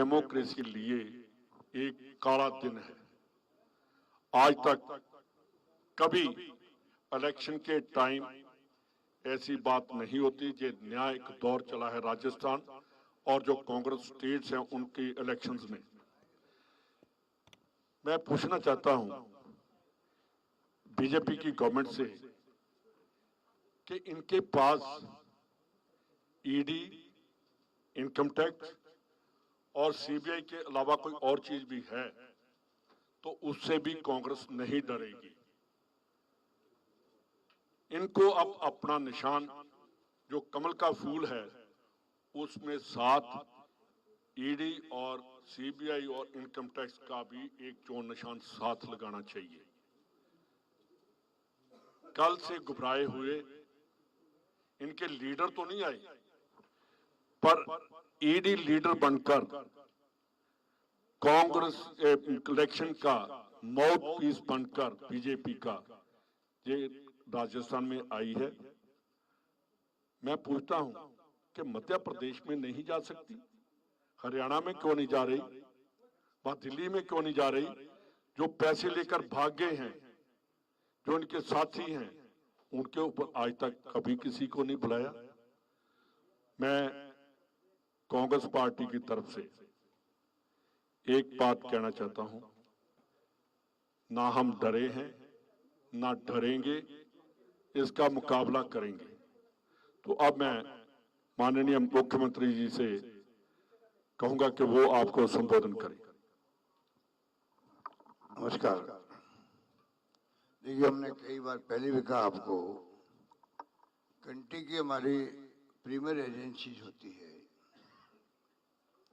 Democracy के लिए एक काला दिन है। आज तक कभी इलेक्शन के टाइम ऐसी बात नहीं होती। जो नया एक दौर चला है राजस्थान और जो कांग्रेस स्टेट्स हैं उनकी इलेक्शंस में। मैं पूछना चाहता हूं बीजेपी की गवर्नमेंट से कि इनके पास ईडी, इनकम टैक्स और सीबीआई के अलावा कोई और चीज भी है तो उससे भी कांग्रेस नहीं डरेगी। इनको अब अपना निशान जो कमल का फूल है उसमें साथ ईडी और सीबीआई और इनकम टैक्स का भी एक चोर निशान साथ लगाना चाहिए। कल से घबराए हुए इनके लीडर तो नहीं आए, पर ईडी लीडर बनकर कांग्रेस इलेक्शन का माउथ पीस बनकर बीजेपी का ये राजस्थान में आई है। मैं पूछता हूं कि मध्य प्रदेश में नहीं जा सकती, हरियाणा में क्यों नहीं जा रही, वहां दिल्ली में क्यों नहीं जा रही? जो पैसे लेकर भाग गए हैं, जो उनके साथी हैं, उनके ऊपर आज तक कभी किसी को नहीं बुलाया। मैं कांग्रेस पार्टी की तरफ से एक बात कहना चाहता हूं, ना हम डरे हैं ना डरेंगे, इसका मुकाबला करेंगे। तो अब मैं माननीय मुख्यमंत्री जी से कहूंगा कि वो आपको संबोधन करें। नमस्कार। देखिए, हमने कई बार पहले भी कहा आपको, कंट्री की हमारी प्रीमियर एजेंसीज होती है।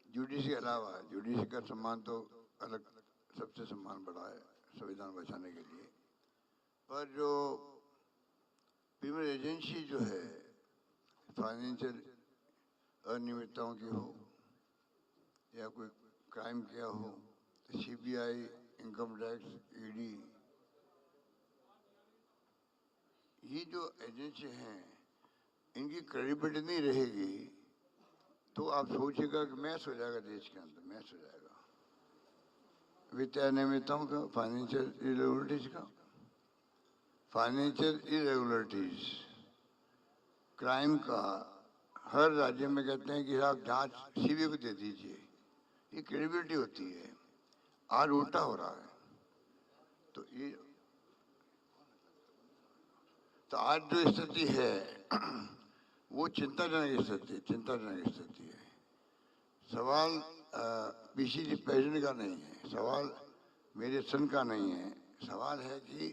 जुडिशरी के अलावा जुडिशरी का सम्मान तो अलग, सबसे सम्मान बड़ा है संविधान बचाने के लिए, पर जो प्रीमियर एजेंसी जो है फाइनेंशियल अनियमितताओं की हो या कोई क्राइम किया हो, सीबीआई, इनकम टैक्स, ईडी, ये जो एजेंसी हैं इनकी क्रेडिबिलिटी नहीं रहेगी तो आप सोचिएगा कि मैच हो जाएगा, देश के अंदर मैच हो जाएगा वित्तीय अनियमितताओं का, फाइनेंशियल इरेगुलरिटीज का। फाइनेंशियल इरेगुलरिटीज, क्राइम का हर राज्य में कहते हैं कि आप जांच सीबीआई को दे दीजिए, ये क्रेडिबिलिटी होती है। आज उल्टा हो रहा है। तो आज जो स्थिति है वो चिंताजनक स्थिति है। सवाल पीसीसी प्रेसिडेंट का नहीं है, सवाल मेरे सन का नहीं है, सवाल है कि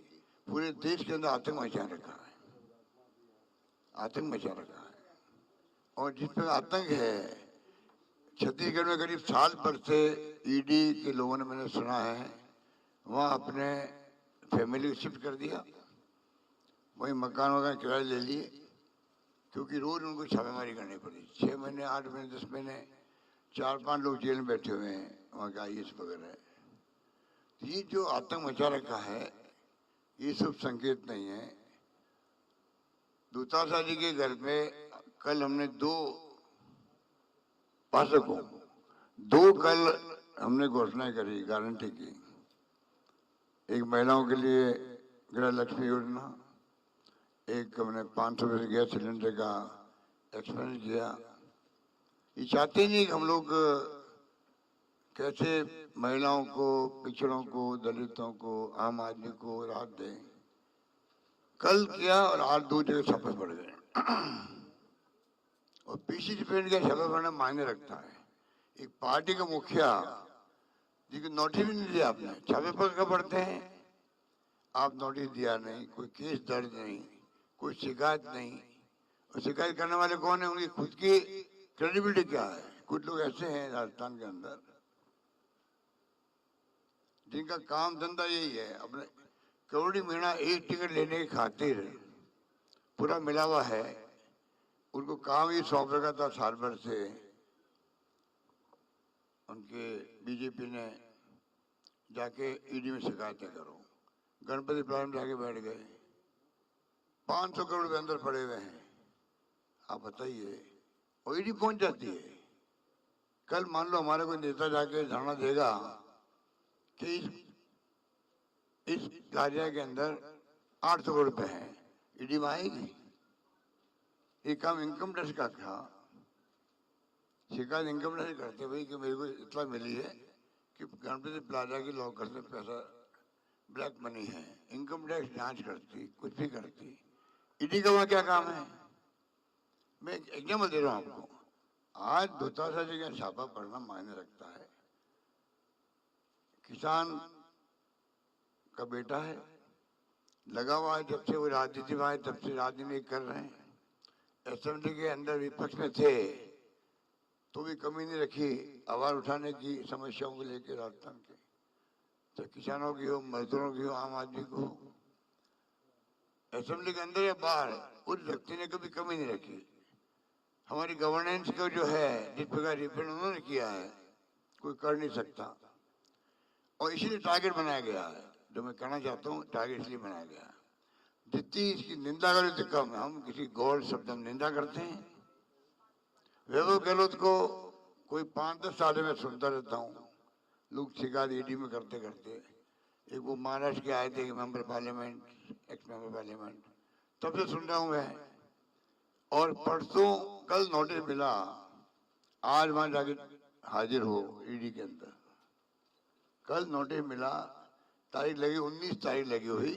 पूरे देश के अंदर आतंक मचा रखा है। और जिस पर आतंक है, छत्तीसगढ़ में करीब साल भर से ईडी के लोगों ने, मैंने सुना है, वहाँ अपने फैमिली को शिफ्ट कर दिया, वही मकान किराए ले लिए, क्योंकि रोज उनको छापेमारी करनी पड़ी। 6 महीने, 8 महीने, 10 महीने 4-5 लोग जेल में बैठे हुए हैं, वहाँ के IAS वगैरह। ये जो आतंक मचा रखा है ये सब संकेत नहीं है। दूतावासा जी के घर में कल हमने दो कल हमने घोषणा करी, गारंटी की। एक महिलाओं के लिए गृह लक्ष्मी योजना, एक हमने 500 रुपये गैस सिलेंडर का एक्सपेंस किया। ये चाहते नहीं कि हम लोग कैसे महिलाओं को, पिछड़ों को, दलितों को, आम आदमी को राहत दें। कल किया और आज 2 जगह छापे पड़ गए। और पीसीसी प्रेसिडेंट का छापा पड़ना मायने रखता है। एक पार्टी का मुखिया जिसको नोटिस भी नहीं दिया आपने, छापे पड़ते हैं। आप नोटिस दिया नहीं, कोई केस दर्ज नहीं, कोई शिकायत नहीं। और शिकायत करने वाले कौन है, उनकी खुद की क्रेडिबिलिटी क्या है? कुछ लोग ऐसे हैं राजस्थान के अंदर जिनका काम धंधा यही है, अपने करोड़ी महीना एक टिकट लेने की खातिर पूरा मिला हुआ है। उनको काम ही सौंप रखा था साल भर से। उनके बीजेपी ने जाके ईडी में शिकायतें करो, गणपति प्लान में जाके बैठ गए, 500 करोड़ के अंदर पड़े हुए हैं। आप बताइए, और ईडी पहुंच जाती है। कल मान लो हमारा कोई नेता जाके धरना देगा कि इस कार्य के अंदर 800 करोड़ रुपए हैं, ईडी में आएगी? ये काम इनकम टैक्स का था, शिकायत इनकम टैक्स करते भाई कि मेरे को इतना मिली है कि गणपति प्लाजा की लॉकर से पैसा ब्लैक मनी है। इनकम टैक्स जांच करती, कुछ भी करती। ईडी का वहां क्या काम है? मैं एग्जाम्पल दे रहा हूं आपको। आज दुतासा जी का छापा पड़ना मायने रखता है। किसान का बेटा है, लगा हुआ है, जब से वो राजनीति में आए तब से राजनीति कर रहे हैं। असेंबली के अंदर विपक्ष में थे तो भी कमी नहीं रखी आवाज उठाने की, समस्याओं को लेकर राजस्थान के, तो किसानों की हो, मजदूरों की हो, आम आदमी को हो। असेंबली के अंदर या बाहर उस व्यक्ति ने कभी कमी नहीं रखी। हमारी गवर्नेंस को जो है, जिस प्रकार रिप्रेजेंट उन्होंने किया है, कोई कर नहीं सकता। और इसीलिए टारगेट बनाया गया है। जो मैं कहना चाहता हूँ, टारगेट इसलिए बनाया गया है, जितनी इसकी निंदा करें उतनी कम है। हम किसी गौर शब्द हम निंदा करते हैं। वैभव गहलोत को कोई 5-10 साल में सुनता रहता हूँ, लोग शिकायत ईडी में करते करते। एक वो महाराष्ट्र के आए थे member parliament, x member parliament, तब से सुन रहा हूँ मैं। और परसों कल नोटिस मिला, आज वहां जाके हाजिर हो ईडी के अंदर। कल नोटिस मिला, तारीख लगी 19 तारीख लगी हुई,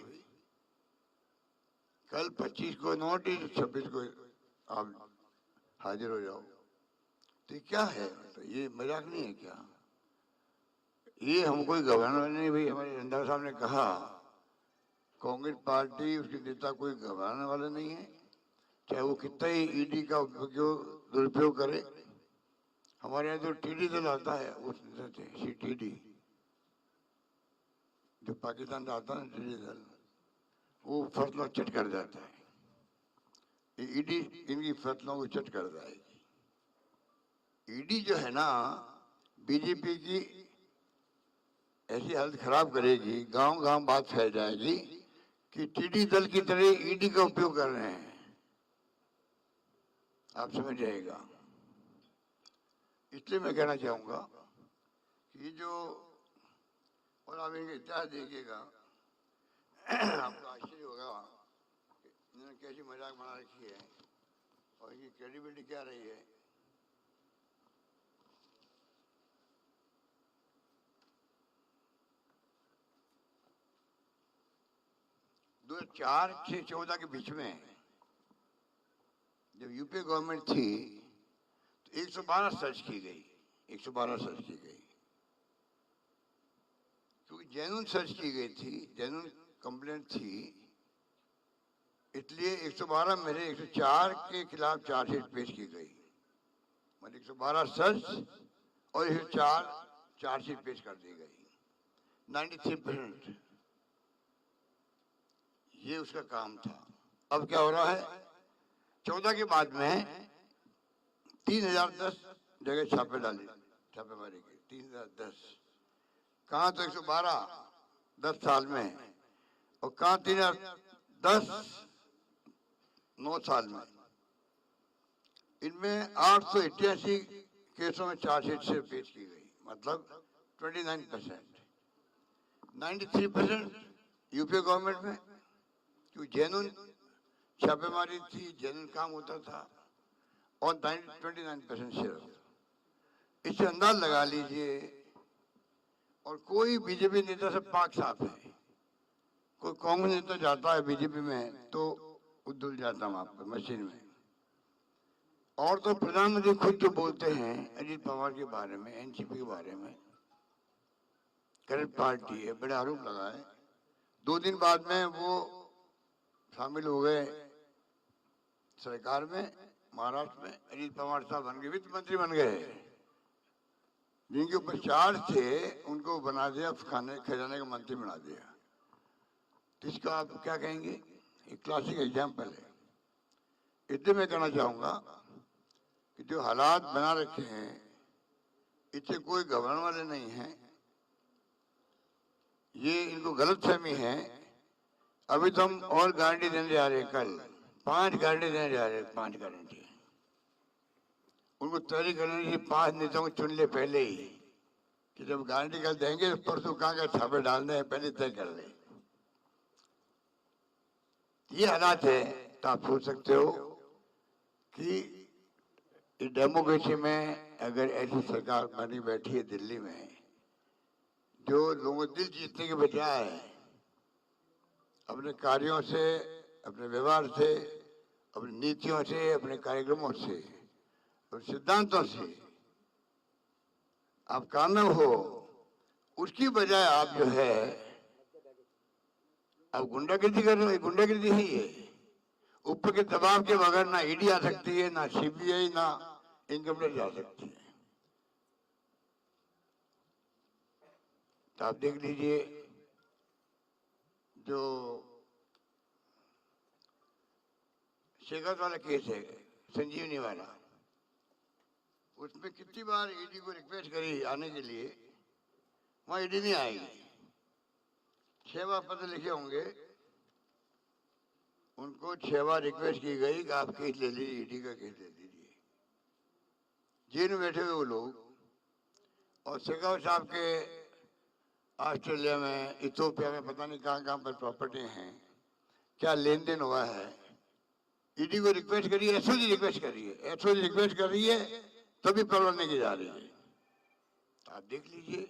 कल 25 को नोटिस, 26 को आप हाजिर हो जाओ। तो क्या है? तो ये मजाक नहीं है क्या? ये हम कोई गवर्नर नहीं भाई। हमारे रंधावा साहब ने कहा कांग्रेस पार्टी, उसके नेता कोई घबराने वाले नहीं है, चाहे वो कितना ही ईडी का दुरुपयोग करे। हमारे यहाँ जो टीडी दल आता है, उस सीटीडी जो पाकिस्तान से आता है, टीडी दल, वो फसलों चट कर जाता है। ईडी इनकी फसलों को चट कर जाएगी। ईडी जो है ना, बीजेपी की ऐसी हालत खराब करेगी, गांव गांव बात फैल जाएगी कि टीडी दल की तरह ईडी का उपयोग कर रहे हैं। आप समझ जाएगा। इसलिए मैं कहना चाहूंगा कि जो, और आप इनका इतिहास देखिएगा, आपको आश्चर्य होगा इन्होंने कैसी मजाक बना रखी है और इनकी क्रेडिबिलिटी क्या रही है। दो 2004 से 2014 के बीच में जब यूपीए गवर्नमेंट थी तो 112 सर्च की गई, 112 सर्च की गई, क्योंकि जेन्युइन सर्च की गई थी, जेन्युइन कंप्लेंट थी। इसलिए 112 मेरे 104 के खिलाफ चार्जशीट पेश की गई। मतलब 112 सर्च और 104 चार्जशीट पेश कर दी गई। 93% ये उसका काम था। अब क्या हो रहा है? 14 के बाद में 3010 जगह छापे डाले, छापेमारी की 3010। कहाँ तो 112 10 साल में, और कहाँ 3010 9 साल में। इनमें 888 केसों में चार्जशीट से पेश की गई, मतलब 29%। 93% यूपीए गवर्नमेंट में, क्योंकि जेन्युइन छापेमारी थी, जेन्युइन काम होता था, और 29% सिर्फ। इससे अंदाज लगा लीजिए। और कोई बीजेपी नेता से पाक साफ है। कोई कांग्रेस नेता जाता है बीजेपी में तो उधुल जाता है वहां पर मशीन में। और तो प्रधानमंत्री खुद जो बोलते हैं अजीत पवार के बारे में, एनसीपी के बारे में, करप्ट पार्टी है, बड़े आरोप लगाए। 2 दिन बाद में वो शामिल हो गए सरकार में, महाराष्ट्र में। अजीत पवार साहब बन गए, वित्त मंत्री बन गए। जिनके ऊपर चार्ज थे उनको बना दिया खजाने का मंत्री बना दिया। तो इसका आप क्या कहेंगे? एक क्लासिक एग्जाम्पल है। इसलिए मैं कहना चाहूंगा कि जो हालात बना रखे हैं इससे कोई घबराने वाले नहीं है। ये इनको गलतफहमी है। अभी तो हम और गारंटी देने जा रहे हैं, कल 5 गारंटी देने जा रहे हैं, 5 गारंटी। उनको तैयारी करने से 5 नेताओं को चुन ले पहले ही कि जब गारंटी कर देंगे तो परसों कहाँ छापे डालने हैं पहले तय कर ले। ये हालात है तो आप सोच सकते हो कि डेमोक्रेसी में अगर ऐसी सरकार बनी बैठी है दिल्ली में जो लोगों को दिल जीतने के बजाय अपने कार्यों से, अपने व्यवहार से, अपनी नीतियों से, अपने कार्यक्रमों से और सिद्धांतों से आप कामयाब हो, उसकी बजाय आप जो है अब गुंडागर्दी कर रहे हो। गुंडागर्दी है ये, ऊपर के दबाव के बगैर ना ईडी आ सकती है, ना सीबीआई, ना इनकम टैक्स आ सकती है। तो आप देख लीजिए जो शेखर वाला केस है, संजीवनी वाला, उसमें कितनी बार ईडी को रिक्वेस्ट करी आने के लिए, वहां ईडी नहीं आएगी। 6 बार पत्र लिखे होंगे, उनको 6 बार रिक्वेस्ट की गई कि आप केस ले लीजिए, ईडी का केस ले लीजिए। जेल में बैठे हुए वो लोग, और शेखावत साहब के ऑस्ट्रेलिया में, इथियोपिया में, पता नहीं कहाँ कहाँ पर प्रॉपर्टी हैं, क्या लेन देन हुआ है। ईडी को रिक्वेस्ट करिए, एसओजी रिक्वेस्ट करिए, एसओजी रिक्वेस्ट कर रही है तभी प्रॉब्लम नहीं की जा रही है। आप देख लीजिए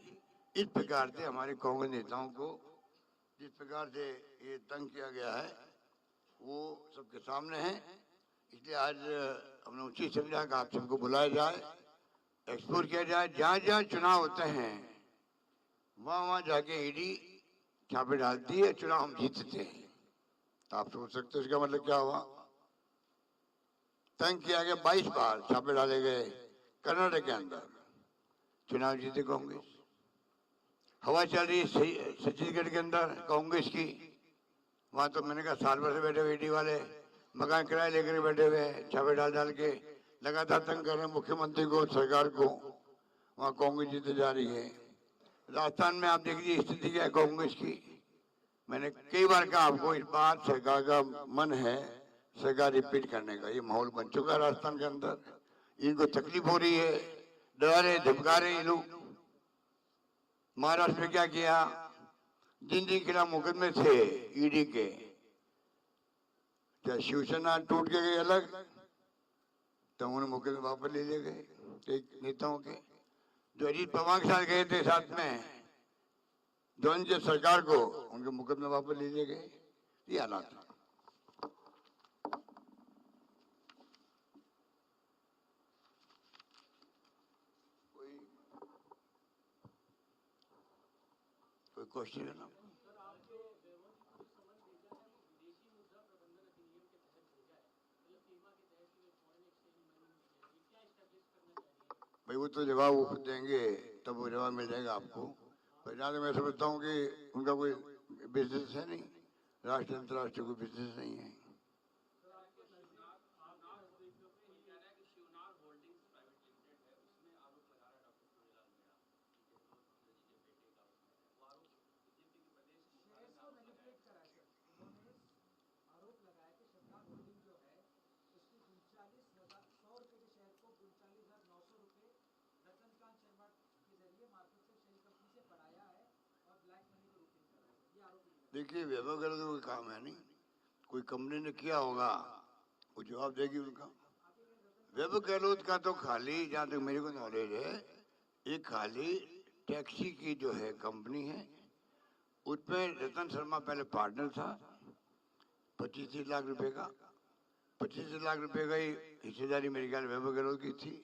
इस प्रकार से हमारे कांग्रेस नेताओं को जिस प्रकार से ये तंग किया गया है वो सबके सामने है। इसलिए आज हमने उचित समझा कि आप सबको बुलाया जाए, एक्सप्लोर किया जाए, जहाँ जहाँ चुनाव होते हैं वहाँ वहाँ जाके ईडी छापे डालती है, चुनाव हम जीतते हैं। तो आप सोच सकते हो इसका मतलब क्या हुआ। तंग किया गया, 22 बार छापे डाले गए कर्नाटक के अंदर, चुनाव जीते कांग्रेस। हवा चल रही है छत्तीसगढ़ के अंदर कांग्रेस की, वहां तो मैंने कहा साल भर से बैठे हुए ईडी वाले मकान किराए लेकर बैठे हुए छापे डाल डाल के लगातार तंग कर रहे हैं मुख्यमंत्री को, सरकार को। वहां कांग्रेस जीते जा रही है। राजस्थान में आप देख लीजिए स्थिति क्या है कांग्रेस की। मैंने कई बार कहा आपको, इस बार सरकार का मन है सरकार रिपीट करने का। ये माहौल बन चुका है राजस्थान के अंदर, इनको तकलीफ हो रही है, डरा रहे, धमका रहे ये लोग। महाराष्ट्र में क्या किया, जिन जिन खिलाफ मुकदमे थे ईडी के, क्या शिवसेना टूट के गई अलग, तो उन्होंने मुकदमे वापस ले लिए गए एक नेताओं के। जो अजीत पवार के साथ गए थे साथ में जौन जी सरकार को, उनके मुकदमे वापस ले लिए गए। ये हालात है। कोई क्वेश्चन है ना? भाई वो तो जवाब वो खुद देंगे, तब वो जवाब मिल जाएगा आपको। पर जहाँ तक मैं समझता हूँ कि उनका कोई बिजनेस है नहीं, राष्ट्रीय अंतर्राष्ट्रीय कोई बिजनेस नहीं है। देखिए वैभव गहलोत का कोई काम है नहीं, कोई कंपनी ने किया होगा वो जवाब देगी उनका। वैभव गहलोत का तो खाली, जहाँ तक मेरे को नॉलेज है, एक खाली टैक्सी की जो है कंपनी है, उसमें रतन शर्मा पहले पार्टनर था, 25 लाख रुपए का। 25 लाख रुपए का ही हिस्सेदारी मेरे ख्याल वैभव गहलोत की थी,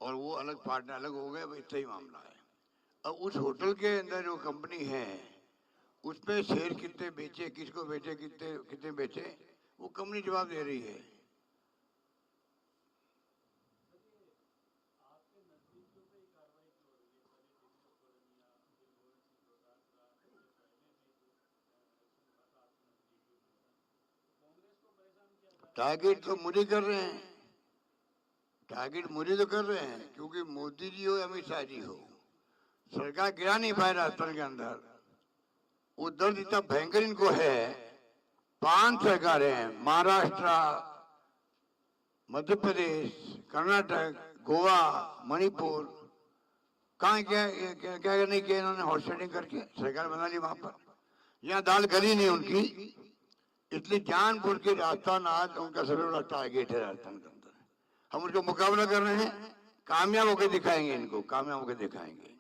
और वो अलग पार्टनर अलग हो गए। इतना ही मामला है। अब उस होटल के अंदर जो कंपनी है उसमें शेयर कितने बेचे, किसको बेचे, कितने कितने बेचे, वो कंपनी जवाब दे रही है। टारगेट तो मुझे कर रहे हैं, टारगेट मुझे तो कर रहे हैं, क्योंकि मोदी जी हो या अमित शाह जी हो, सरकार गिरा नहीं पाए राजस्थान के अंदर। वो दर्द इतना भयंकर इनको है। 5 सरकारें हैं, महाराष्ट्र, मध्य प्रदेश, कर्नाटक, गोवा, मणिपुर, कहाँ क्या क्या क्या नहीं किया इन्होंने हॉर्स राइडिंग करके सरकार बना ली वहां पर। यहाँ दाल गली नहीं उनकी, इसलिए जानबूझ के राजस्थान आज उनका सबसे बड़ा टारगेट है राजस्थान के अंदर। हम उनको मुकाबला कर रहे हैं, कामयाब होकर दिखाएंगे, इनको कामयाब होकर दिखाएंगे।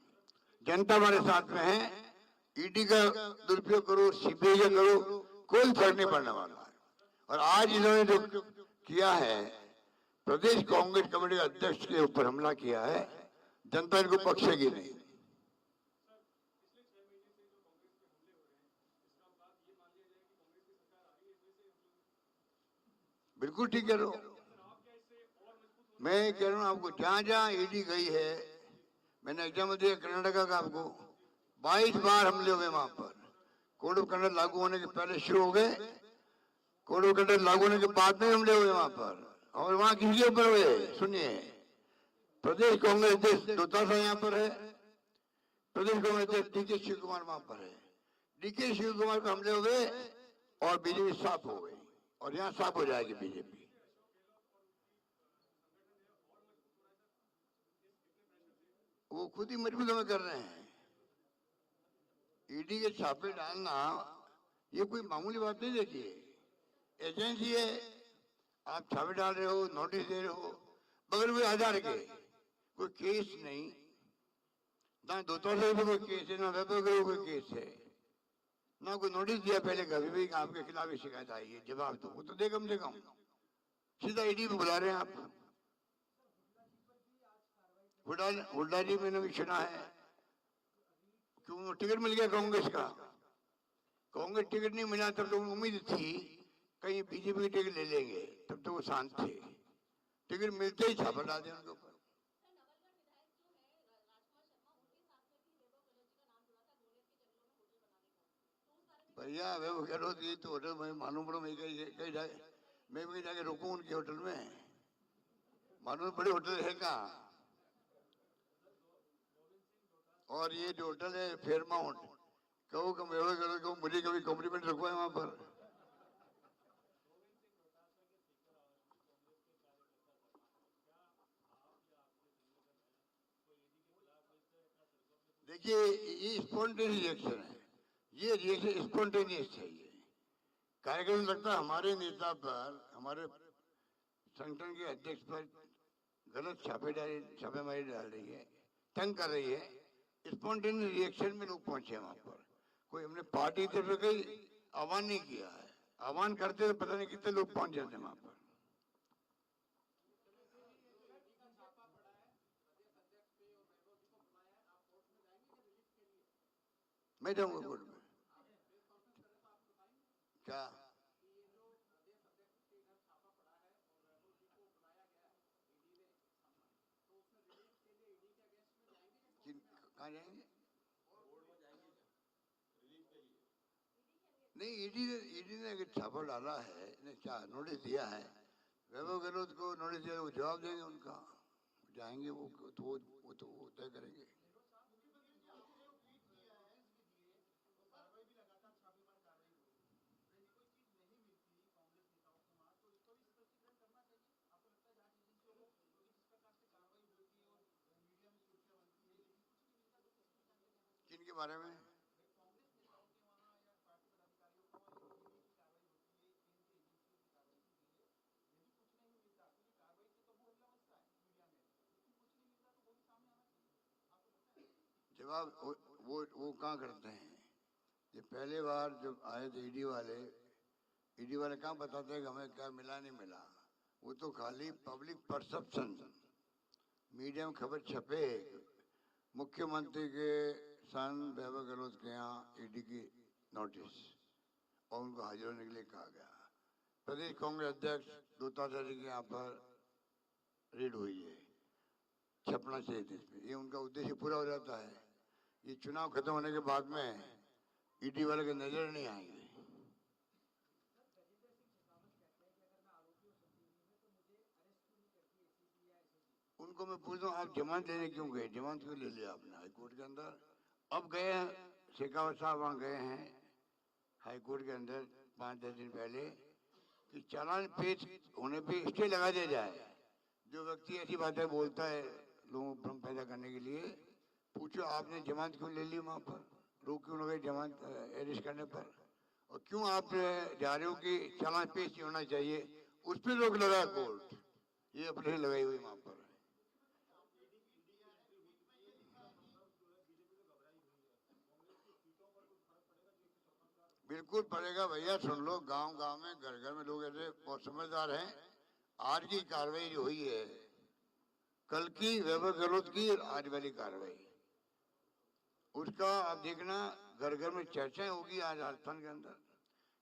जनता हमारे साथ में है। ईडी का दुरुपयोग करो, सीबीआई का करो, कोई फर्क नहीं पड़ने वाला है। और आज इन्होंने जो किया है, प्रदेश कांग्रेस कमेटी के अध्यक्ष के ऊपर हमला किया है, जनता इनको बख्शेगी नहीं। बिल्कुल ठीक कह रहा हूं मैं, कह रहा हूं आपको, जहां जहां ईडी गई है, मैंने एग्जाम दिया कर्नाटका का, आपको 22 बार हमले हुए वहां पर। कोड ऑफ कंडक्ट लागू होने के पहले शुरू हो गए, कोड ऑफ कंडक्ट लागू होने के बाद में हमले हुए वहां पर। और वहां किसके ऊपर हुए सुनिए, प्रदेश कांग्रेस अध्यक्ष दोतासा यहाँ पर है, प्रदेश कांग्रेस अध्यक्ष डीके शिव कुमार वहां पर है। डीके शिव कुमार पर हमले हुए और बीजेपी साफ हो गई, और यहाँ साफ हो जाएगी बीजेपी। वो खुद ही मजबूत में कर रहे हैं। ईडी के छापे डालना ये कोई मामूली बात नहीं। देखिए, एजेंसी है, आप छापे डाल रहे हो, नोटिस दे रहे हो, बगैर कोई आधार के, कोई केस नहीं, ना दोतासा पे कोई केस है, ना वैभव पे कोई केस है, ना कोई नोटिस दिया पहले कभी भी आपके खिलाफ शिकायत आई है, जवाब दो। वो तो दे कम से कम, सीधा ईडी में बुला रहे हैं आप। हुड्डा जी मैंने भी सुना है, क्यों टिकट मिल गया कांग्रेस का। कांग्रेस टिकट नहीं मिला तब तो उम्मीद थी कहीं बीजेपी की टिकट ले लेंगे, तब तो वो शांत थे। टिकट मिलते ही छापा डाल दिया उनके ऊपर। भैया वो करो ये तो होटल में मालूम पड़ो, मैं कहीं जाके रुकूं उनके होटल में, मालूम बड़े होटल है कहाँ। और ये जो होटल है फेयरमाउंट, कहो कम करो, मुझे कभी कॉम्प्लीमेंट रखवाए वहां पर। देखिए, ये स्पॉन्टेनियस रिएक्शन है, ये रिएक्शन स्पॉन्टेनियस चाहिए। कार्यक्रम लगता है हमारे नेता पर, हमारे संगठन के अध्यक्ष पर गलत छापेमारी डाल रही है, तंग कर रही है। स्पॉन्टेनियस रिएक्शन में लोग पहुंचे वहां पर। कोई हमने पार्टी तरफ से आह्वान नहीं किया है, आह्वान करते तो पता नहीं कितने लोग पहुंच जाते वहां पर। मैं जाऊंगा कोर्ट में। क्या कहाँ जाएंगे? नहीं, ईडी ने अगर छापा डाला है, नोटिस दिया है, वैभव गहलोत को नोटिस दिया, वो जवाब देंगे उनका, जाएंगे वो तो तय करेंगे। किनके बारे में? जवाब वो कहाँ करते हैं? ये पहले बार जब आए थे ईडी वाले कहाँ बताते हैं कि हमें क्या मिला नहीं मिला। वो तो खाली पब्लिक परसेप्शन, मीडिया में खबर छपे, मुख्यमंत्री के सन वैभव गहलोत के यहाँ ईडी की नोटिस, और उनको हाजिर होने के लिए कहा गया। प्रदेश कांग्रेस अध्यक्ष दोतासा जी के यहाँ पर रेड हुई है, छपना चाहिए थे इसमें, ये उनका उद्देश्य पूरा हो जाता है। ये चुनाव खत्म होने के बाद में ईडी वाले के नजर नहीं आएंगे। उनको मैं पूछता हूँ, आप जमानत लेने क्यों गए? जमानत क्यों ले लिया आपने हाईकोर्ट के अंदर? अब गए हैं, शेखावत साहब वहां गए हैं हाईकोर्ट के अंदर 5-10 दिन पहले, कि चालान पेश होने पे स्टे लगा दिया जाए, जो व्यक्ति ऐसी बातें बोलता है लोगों को भ्रम पैदा करने के लिए, पूछो आपने जमानत क्यों ले ली वहां पर, रोक क्यों लगाई जमानत अरेस्ट करने पर, और क्यों आप जा रहे हो कि चालान पेश नहीं होना चाहिए, उस पर रोक लगाया कोर्ट, ये अपने लगाई हुई वहां पर। बिल्कुल पड़ेगा भैया, सुन लो, गांव गांव में घर घर में लोग ऐसे बहुत समझदार हैं। आज की कार्रवाई जो हुई है, कल की वैभव गहलोत की और आज वाली कार्रवाई, उसका आप देखना घर घर में चर्चाएं होगी आज राजस्थान के अंदर,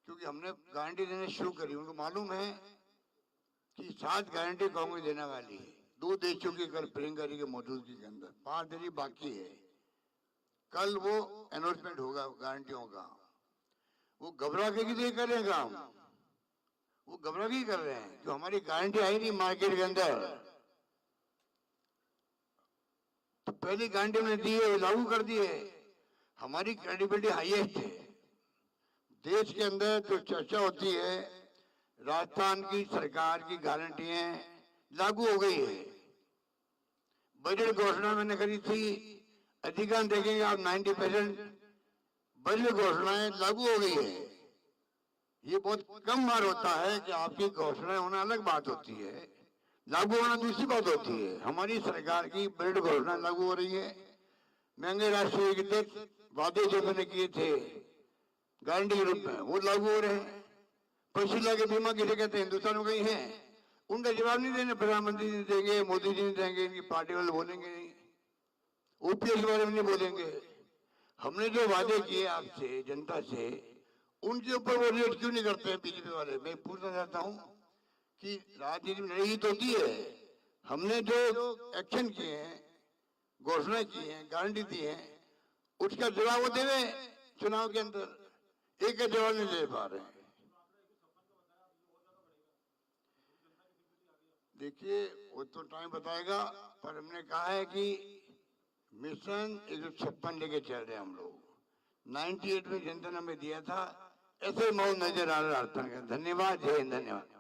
क्योंकि हमने गारंटी देने शुरू करी। उनको मालूम है कि 7 गारंटी कांग्रेस देने वाली है, 2 देशों की कल प्रियंका जी की मौजूदगी के अंदर, 5 दिन ही बाकी है, कल वो अनाउंसमेंट होगा गारंटियों का। वो घबरा के किसी कर रहे हैं काम, वो घबरा के कर रहे हैं, जो हमारी गारंटी आई नहीं मार्केट के अंदर, तो पहली गारंटी हमने दी है, लागू कर दी है, हमारी क्रेडिबिलिटी हाईएस्ट है। देश के अंदर जो चर्चा होती है, राजस्थान की सरकार की गारंटियां लागू हो गई है। बजट घोषणा मैंने करी थी, अधिकांश देखेंगे आप 90% बजट घोषणाएं लागू हो गई है। ये बहुत कम बार होता है कि आपकी घोषणाएं होना अलग बात होती है, लागू होना दूसरी बात होती है। हमारी सरकार की बजट घोषणा लागू हो रही है। महंगे राष्ट्रीय हित वादे जो मैंने किए थे गारंटी के रूप में, वो लागू हो रहे हैं। पशुला के बीमा किसे कहते हैं, हिंदुस्तान में कहीं है, उनका जवाब नहीं देने, प्रधानमंत्री नहीं देंगे, मोदी जी नहीं देंगे, इनकी पार्टी वाले बोलेंगे नहीं, ओपीएस के बारे में नहीं बोलेंगे। हमने जो वादे किए आपसे, जनता से, उनके ऊपर वो रेट क्यों नहीं करते हैं बीजेपी वाले। मैं पूछना चाहता हूं कि राजनीति में लड़ी तो होती है, हमने जो एक्शन किए हैं, घोषणा की है, गारंटी दी है, उसका जवाब वो देवे चुनाव के अंदर, एक का जवाब नहीं दे पा रहे हैं। देखिए वो तो टाइम बताएगा, पर हमने कहा है कि मिशन 156 लेके चल रहे हैं हम लोग। 98 में जनता ने हमें दिया था, ऐसे माहौल नजर आ रहा है। धन्यवाद, जय हिंद, धन्यवाद।